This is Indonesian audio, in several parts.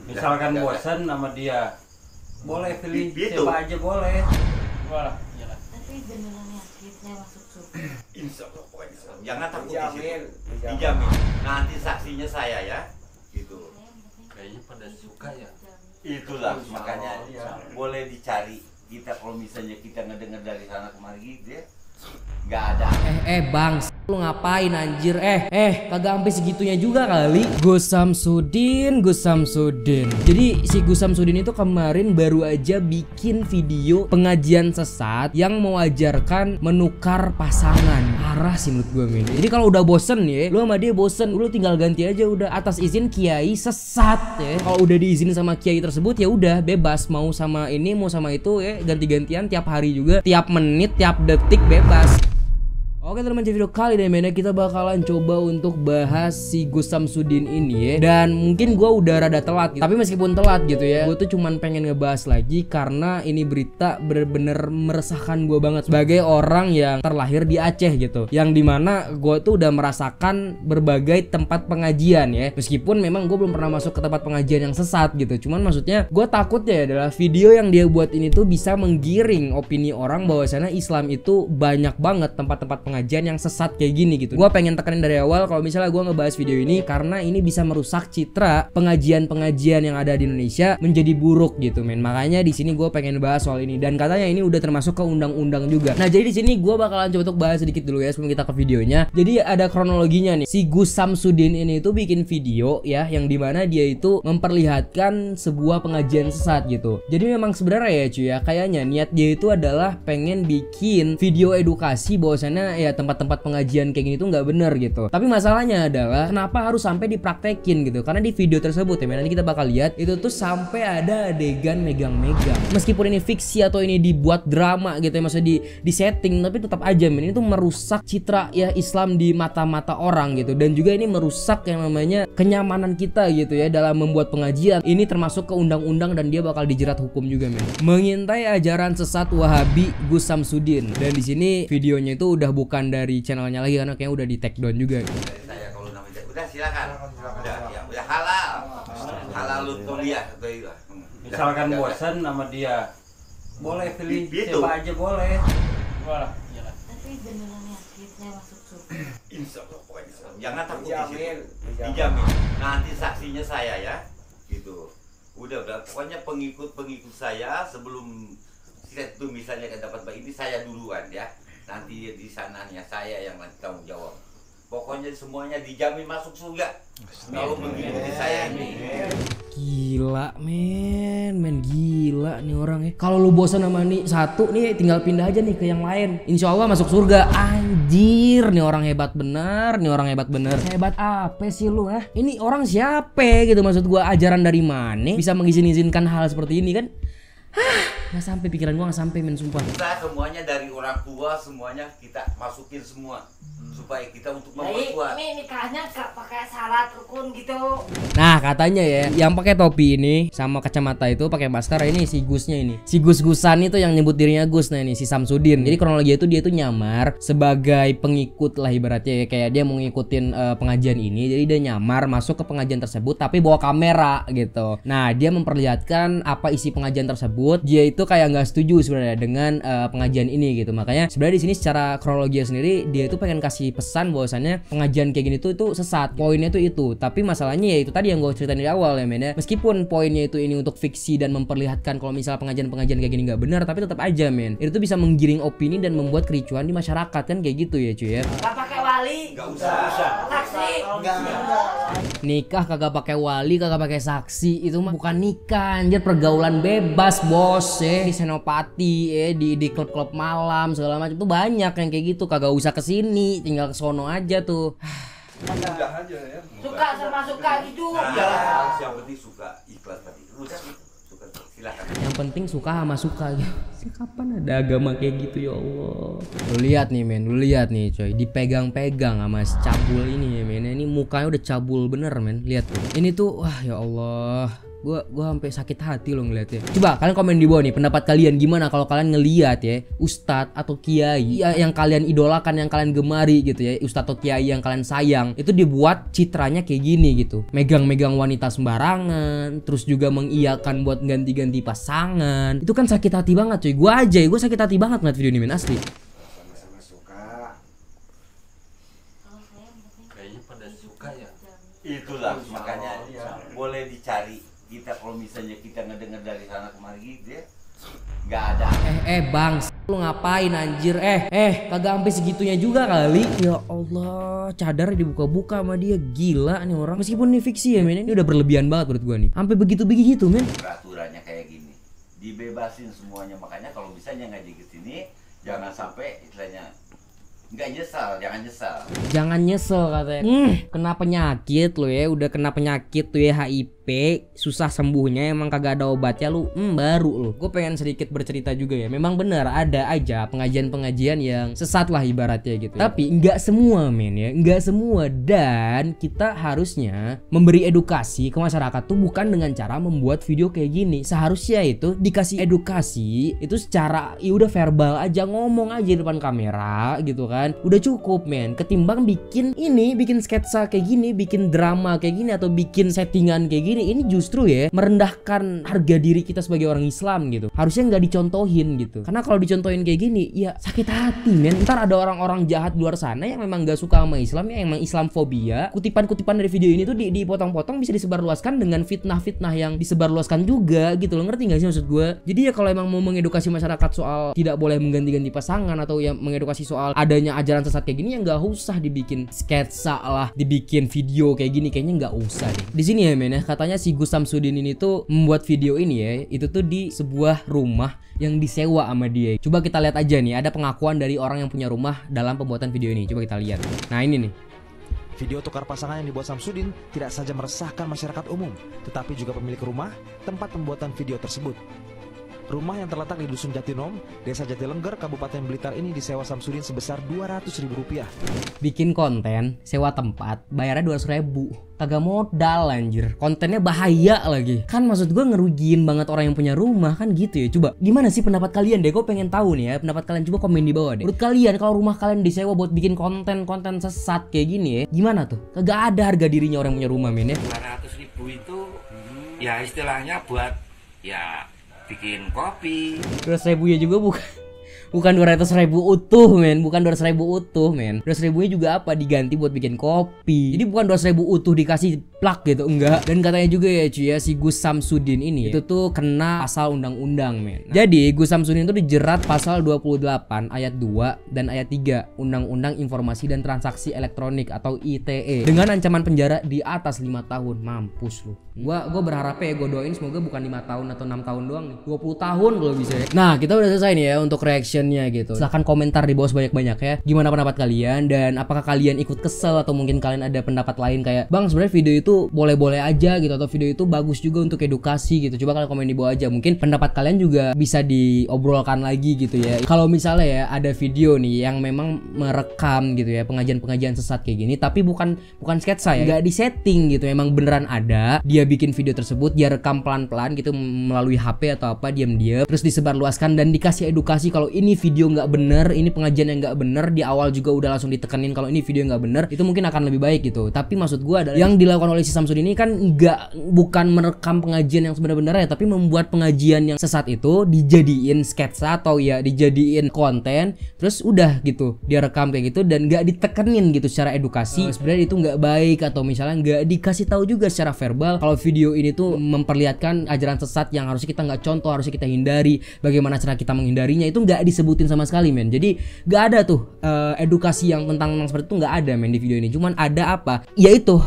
Misalkan bosan sama dia, boleh pilih Gitu. siapa aja boleh. Tapi beneran yakin saya masuk surga. Insya Allah, pokoknya. Jangan takut di Dijamin, situ. Dijamin. Nanti saksinya saya ya, gitu. Kayaknya pada suka ya. Itulah makanya boleh dicari. Kita kalau misalnya kita ngedenger dari sana kemari dia nggak ada. Bang, lu ngapain anjir? Kagak sampai segitunya juga kali. Gus Samsudin. Jadi si Gus Samsudin itu kemarin baru aja bikin video pengajian sesat yang mewajarkan menukar pasangan. Parah sih menurut gue, men. Jadi kalau udah bosen ya, lu sama dia bosen, lu tinggal ganti aja udah atas izin kiai sesat ya. Kalau udah diizinin sama kiai tersebut ya udah bebas, mau sama ini mau sama itu ya, ganti-gantian tiap hari juga, tiap menit, tiap detik bebas. Oke teman-teman, video kali ini kita bakalan coba untuk bahas si Gus Samsudin ini ya. Dan mungkin gue udah rada telat gitu. Tapi meskipun telat gitu ya, gue tuh cuman pengen ngebahas lagi karena ini berita bener-bener meresahkan gue banget sebagai orang yang terlahir di Aceh gitu, yang dimana gue tuh udah merasakan berbagai tempat pengajian ya. Meskipun memang gue belum pernah masuk ke tempat pengajian yang sesat gitu, cuman maksudnya gue takutnya adalah video yang dia buat ini tuh bisa menggiring opini orang bahwasanya Islam itu banyak banget tempat-tempat pengajian yang sesat kayak gini gitu. Gue pengen tekenin dari awal kalau misalnya gue ngebahas video ini karena ini bisa merusak citra pengajian-pengajian yang ada di Indonesia menjadi buruk gitu, men. Makanya di sini gue pengen bahas soal ini dan katanya ini udah termasuk ke undang-undang juga. Nah jadi di sini gue bakalan coba untuk bahas sedikit dulu ya sebelum kita ke videonya. Jadi ada kronologinya nih. Si Gus Samsudin ini tuh bikin video ya yang dimana dia itu memperlihatkan sebuah pengajian sesat gitu. Jadi memang sebenarnya ya cuy ya, kayaknya niat dia itu adalah pengen bikin video edukasi bahwasannya ya tempat-tempat pengajian kayak gini tuh nggak bener gitu. Tapi masalahnya adalah kenapa harus sampai dipraktekin gitu? Karena di video tersebut ya, nanti kita bakal lihat itu tuh sampai ada adegan megang-megang. Meskipun ini fiksi atau ini dibuat drama gitu ya, maksudnya di setting, tapi tetap aja men, ini tuh merusak citra ya Islam di mata-mata orang gitu. Dan juga ini merusak yang namanya kenyamanan kita gitu ya dalam membuat pengajian. Ini termasuk ke undang-undang dan dia bakal dijerat hukum juga men. Mengintai ajaran sesat Wahabi Gus Samsudin. Dan di sini videonya itu udah bukan dari channelnya lagi karena kayaknya udah di take down juga. Saya kalau namanya udah silakan. Udah halal lu kuliah atau itu. Misalkan bosan sama dia, boleh pilih Gitu. siapa aja boleh. Tapi beneran yakin saya masuk surga. Insya Allah, pokoknya. Jangan takut di Dijamin, situ. Dijamin. Nanti saksinya saya ya, gitu. Udah pokoknya pengikut saya sebelum itu misalnya dapat ini saya duluan ya. Nanti di sananya saya yang nanti tanggung jawab. Pokoknya semuanya dijamin masuk surga. Kalau mengikuti saya ini. Gila men gila nih orang ya. Kalau lu bosan sama nih satu nih tinggal pindah aja nih ke yang lain. Insya Allah masuk surga. Anjir, nih orang hebat bener, nih orang hebat bener. Hebat apa sih lu ah? Ini orang siapa gitu, maksud gua ajaran dari mana bisa mengizin-izinkan hal seperti ini kan? Nggak sampai pikiran gua, nggak sampai men, sumpah. Kita semuanya dari orang tua semuanya kita masukin semua supaya kita untuk memperkuat. Ini nikahnya gak pakai syarat rukun gitu. Nah katanya ya, yang pakai topi ini sama kacamata itu pakai masker ini si Gusnya ini. Si Gus-Gusan itu yang nyebut dirinya Gus, nah ini si Samsudin. Jadi kronologi itu dia tuh nyamar sebagai pengikut lah ibaratnya ya, kayak dia mau ngikutin pengajian ini. Jadi dia nyamar masuk ke pengajian tersebut tapi bawa kamera gitu. Nah dia memperlihatkan apa isi pengajian tersebut. Dia itu kayak nggak setuju sebenarnya dengan pengajian ini gitu. Makanya sebenarnya di sini secara kronologi sendiri dia itu pengen kasih pesan bahwasannya pengajian kayak gini tuh itu sesat. Poinnya tuh itu. Tapi masalahnya ya itu tadi yang gue ceritain dari awal ya men ya. Meskipun poinnya itu ini untuk fiksi dan memperlihatkan kalau misalnya pengajian-pengajian kayak gini nggak benar, tapi tetap aja men, itu tuh bisa menggiring opini dan membuat kericuan di masyarakat kan kayak gitu ya cuy ya. Gak pakai wali. Gak usah. Saksi. Nikah kagak pakai wali, kagak pakai saksi, itu mah bukan nikah anjir, pergaulan bebas bos ya. Di senopati ya, di klub-klub malam segala macam tuh banyak yang kayak gitu, kagak usah kesini, tinggal ke sono aja tuh. Mudah aja ya. Suka sama suka gitu. Yang penting suka ikhlas tadi. Udah suka silakan. Yang penting suka sama suka gitu. kapan ada agama kayak gitu ya Allah. Lu lihat nih men, lu lihat nih coy, dipegang-pegang sama si cabul ini ya men. Ini mukanya udah cabul bener men, lihat tuh. Ini tuh wah ya Allah, gua sampai sakit hati loh ngeliatnya. Coba kalian komen di bawah nih pendapat kalian gimana kalau kalian ngeliat ya ustadz atau kiai yang kalian idolakan, yang kalian gemari gitu ya, ustadz atau kiai yang kalian sayang itu dibuat citranya kayak gini gitu, megang-megang wanita sembarangan, terus juga mengiyakan buat ganti-ganti pasangan. Itu kan sakit hati banget cuy. Gue sakit hati banget ngeliat video ini men, asli. Sama-sama suka. Kalau saya mungkin Kayaknya pada suka ya. Itulah makanya boleh dicari kita kalau misalnya kita ngedenger dari sana kemari gitu ya, nggak ada. Bang, lu ngapain anjir? Kagak sampai segitunya juga kali. Ya Allah, cadar dibuka-buka sama dia, gila nih orang. Meskipun ini fiksi ya men, ini udah berlebihan banget menurut gua nih. Sampai begitu men. Peraturannya kayak gini, dibebasin semuanya. Makanya kalau misalnya ngaji ke sini jangan sampai istilahnya nggak nyesal, jangan nyesal. Jangan nyesel katanya. Kena penyakit lo ya, udah kena penyakit tuh ya, HIV, susah sembuhnya, emang kagak ada obatnya lu, baru lo. Gue pengen sedikit bercerita juga ya. Memang bener ada aja pengajian-pengajian yang sesat lah ibaratnya gitu. Tapi nggak semua men ya, nggak semua. Dan kita harusnya memberi edukasi ke masyarakat tuh bukan dengan cara membuat video kayak gini. Seharusnya itu dikasih edukasi itu secara ya udah verbal aja, ngomong aja di depan kamera gitu kan. Udah cukup men, ketimbang bikin sketsa kayak gini, bikin drama kayak gini, atau bikin settingan kayak gini. Ini justru ya merendahkan harga diri kita sebagai orang Islam gitu. Harusnya nggak dicontohin gitu, karena kalau dicontohin kayak gini ya sakit hati men. Ntar ada orang-orang jahat di luar sana yang memang nggak suka sama Islam, yang emang Islamfobia. Kutipan-kutipan dari video ini tuh dipotong-potong bisa disebarluaskan dengan fitnah-fitnah yang disebarluaskan juga gitu loh. Ngerti nggak sih maksud gue? Jadi ya kalau emang mau mengedukasi masyarakat soal tidak boleh mengganti-ganti pasangan, atau yang mengedukasi soal adanya ajaran sesat kayak gini, ya nggak usah dibikin sketsa lah, dibikin video kayak gini, kayaknya nggak usah deh. Di sini ya men ya, katanya si Gus Samsudin ini tuh membuat video ini ya, itu tuh di sebuah rumah yang disewa sama dia. Coba kita lihat aja nih, ada pengakuan dari orang yang punya rumah dalam pembuatan video ini. Coba kita lihat. Nah ini nih. Video tukar pasangan yang dibuat Samsudin tidak saja meresahkan masyarakat umum, tetapi juga pemilik rumah tempat pembuatan video tersebut. Rumah yang terletak di Dusun Jatinom, Desa Jatilengger, Kabupaten Blitar ini disewa Samsudin sebesar Rp200.000. Bikin konten, sewa tempat, bayarnya 200.000. Kagak modal anjir. Kontennya bahaya lagi. Kan maksud gue ngerugiin banget orang yang punya rumah kan gitu ya. Coba gimana sih pendapat kalian deh? Gue pengen tahu nih ya pendapat kalian, coba komen di bawah deh. Menurut kalian kalau rumah kalian disewa buat bikin konten sesat kayak gini ya, gimana tuh? Kagak ada harga dirinya orang yang punya rumah men ya. 200.000 itu ya istilahnya buat ya bikin kopi. 200.000 ya juga bukan 200.000 utuh men, bukan 200.000 utuh men. 200.000 nya juga apa diganti buat bikin kopi. Jadi bukan 200.000 utuh dikasih plak gitu, enggak. Dan katanya juga ya cuy ya, si Gus Samsudin ini itu tuh kena pasal undang-undang men. Jadi Gus Samsudin itu dijerat pasal 28 ayat 2 dan ayat 3 Undang-Undang Informasi dan Transaksi Elektronik atau ITE dengan ancaman penjara di atas 5 tahun. Mampus lu. Gua berharapnya ya, gue doain semoga bukan 5 tahun atau 6 tahun doang nih, 20 tahun kalau bisa ya. Nah kita udah selesai nih ya untuk reactionnya gitu. Silahkan komentar di bawah sebanyak-banyak ya, gimana pendapat kalian, dan apakah kalian ikut kesel atau mungkin kalian ada pendapat lain kayak bang sebenarnya video itu boleh-boleh aja gitu, atau video itu bagus juga untuk edukasi gitu. Coba kalian komen di bawah aja, mungkin pendapat kalian juga bisa diobrolkan lagi gitu ya. Kalau misalnya ya ada video nih yang memang merekam gitu ya pengajian-pengajian sesat kayak gini, tapi bukan sketsa ya, nggak disetting gitu, emang beneran ada, dia bikin video tersebut, dia rekam pelan-pelan gitu melalui HP atau apa, diam-diam terus disebarluaskan dan dikasih edukasi kalau ini video nggak bener, ini pengajian yang nggak bener, di awal juga udah langsung ditekenin kalau ini video nggak bener, itu mungkin akan lebih baik gitu. Tapi maksud gue adalah yang dilakukan oleh si Samsudin ini kan bukan merekam pengajian yang sebenarnya, tapi membuat pengajian yang sesat itu dijadiin sketsa atau ya dijadiin konten, terus udah gitu dia rekam kayak gitu dan nggak ditekenin gitu secara edukasi. Sebenarnya itu nggak baik, atau misalnya nggak dikasih tahu juga secara verbal kalau video ini tuh memperlihatkan ajaran sesat yang harusnya kita nggak contoh, harusnya kita hindari, bagaimana cara kita menghindarinya, itu nggak disebutin sama sekali men. Jadi nggak ada tuh edukasi yang tentang seperti itu, nggak ada men di video ini. Cuman ada apa? Yaitu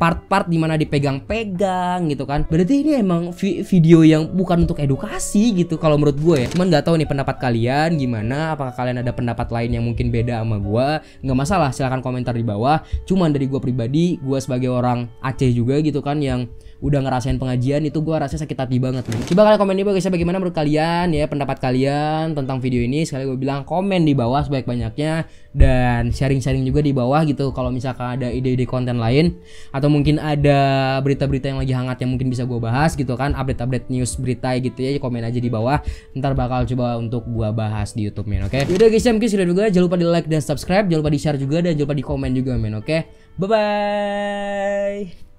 part-part dimana dipegang-pegang gitu kan. Berarti ini emang video yang bukan untuk edukasi gitu kalau menurut gue ya. Cuman nggak tahu nih pendapat kalian gimana, apakah kalian ada pendapat lain yang mungkin beda sama gue? Nggak masalah, silahkan komentar di bawah. Cuman dari gue pribadi, gue sebagai orang Aceh juga gitu kan, yang udah ngerasain pengajian itu gue rasanya sakit hati banget nih. Coba kalian komen di bawah guys, bagaimana menurut kalian ya, pendapat kalian tentang video ini. Sekali gue bilang komen di bawah sebanyak-banyaknya, dan sharing-sharing juga di bawah gitu kalau misalkan ada ide-ide konten lain atau mungkin ada berita-berita yang lagi hangat yang mungkin bisa gue bahas gitu kan, update-update news berita gitu ya, komen aja di bawah, ntar bakal coba untuk gue bahas di YouTube men. Oke, yaudah guys ya, mungkin sudah juga, jangan lupa di like dan subscribe, jangan lupa di share juga, dan jangan lupa di komen juga men. Oke, bye bye.